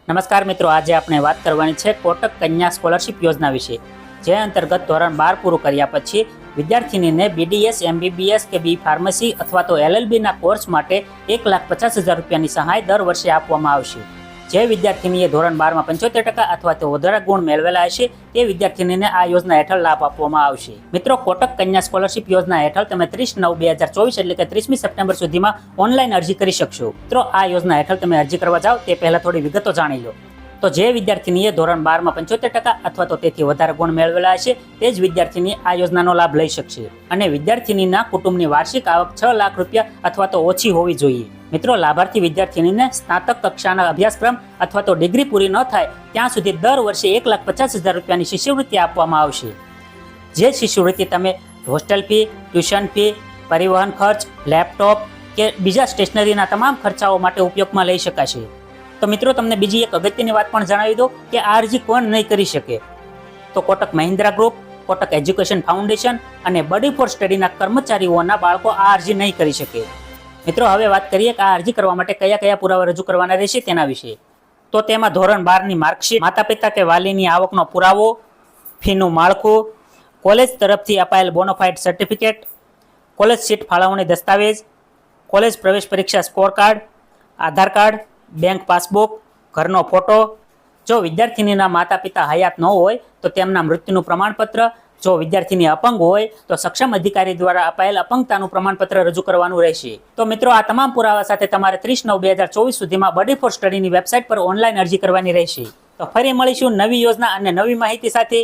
નમસ્કાર મિત્રો, આજે આપણે વાત કરવાની છે કોટક કન્યા સ્કોલરશિપ યોજના વિશે, જે અંતર્ગત ધોરણ 12 પૂરું કર્યા પછી વિદ્યાર્થીનીને BDS, MBBS કે બી ફાર્મસી અથવા તો LLB ના કોર્સ માટે 1,50,000 રૂપિયાની સહાય દર વર્ષે આપવામાં આવશે। જે વિદ્યાર્થીનીએ ધોરણ 12માં 75% અથવા તો વધારે ગુણ મેળવેલા હશે તે વિદ્યાર્થીનીને આ યોજના હેઠળ લાભ આપવામાં આવશે। મિત્રો, કોટક કન્યા સ્કોલરશિપ યોજના હેઠળ તમે 30/9/2024 એટલે કે 30મી સપ્ટેમ્બર સુધીમાં ઓનલાઈન અરજી કરી શકશો। મિત્રો, આ યોજના હેઠળ તમે અરજી કરવા જાઓ તે પહેલા થોડી વિગતો જાણી લો। તો જે વિદ્યાર્થીનીએ ધોરણ 12માં 75% અથવા તો તેથી વધારે ગુણ મેળવેલા હશે તે જ વિદ્યાર્થીની આ યોજનાનો લાભ લઈ શકશે અને વિદ્યાર્થીનીના કુટુંબની વાર્ષિક આવક 6 લાખ રૂપિયા અથવા તો ઓછી હોવી જોઈએ। મિત્રો, લાભાર્થી વિદ્યાર્થીનીને સ્નાતક કક્ષાના અભ્યાસક્રમ અથવા તો ડિગ્રી પૂરી ન થાય ત્યાં સુધી દર વર્ષે 1,50,000 રૂપિયાની શિષ્યવૃત્તિ આપવામાં આવશે। જે શિષ્યવૃત્તિ તમે હોસ્ટેલ ફી, ટ્યુશન ફી, પરિવહન ખર્ચ, લેપટોપ કે બીજા સ્ટેશનરીના તમામ ખર્ચાઓ માટે ઉપયોગમાં લઈ શકાશે। તો મિત્રો, તમને બીજી એક અગત્યની વાત પણ જણાવી દો કે આ અરજી કોણ નહીં કરી શકે। તો Kotak Mahindra group, Kotak education foundation અને બડી ફોર સ્ટડીના કર્મચારીઓના બાળકો આ અરજી નહીં કરી શકે। મિત્રો, હવે વાત કરીએ કે આ અરજી કરવા માટે કયા કયા પુરાવા રજૂ કરવાના રહેશે તેના વિશે। તો તેમાં ધોરણ 12ની માર્કશીટ, માતા પિતા કે વાલીની આવકનો પુરાવો, ફીનું માળખું, કોલેજ તરફથી અપાયેલ બોનોફાઇડ સર્ટિફિકેટ, કોલેજ સીટ ફાળવણી દસ્તાવેજ, કોલેજ પ્રવેશ પરીક્ષા સ્કોર કાર્ડ, આધાર કાર્ડ, બેંક પાસબુક, ઘરનો ફોટો। જો વિદ્યાર્થીનીના માતા પિતા હયાત ન હોય તો તેમના મૃત્યુનું પ્રમાણપત્ર, જો વિદ્યાર્થીની અપંગ હોય તો સક્ષમ અધિકારી દ્વારા અપાયેલ અપંગતાનું પ્રમાણપત્ર રજૂ કરવાનું રહેશે। તો મિત્રો, આ તમામ પુરાવા સાથે તમારે 30/9/2024 સુધીમાં બડી ફોર સ્ટડીની વેબસાઇટ પર ઓનલાઈન અરજી કરવાની રહેશે। તો ફરી મળીશું નવી યોજના અને નવી માહિતી સાથે।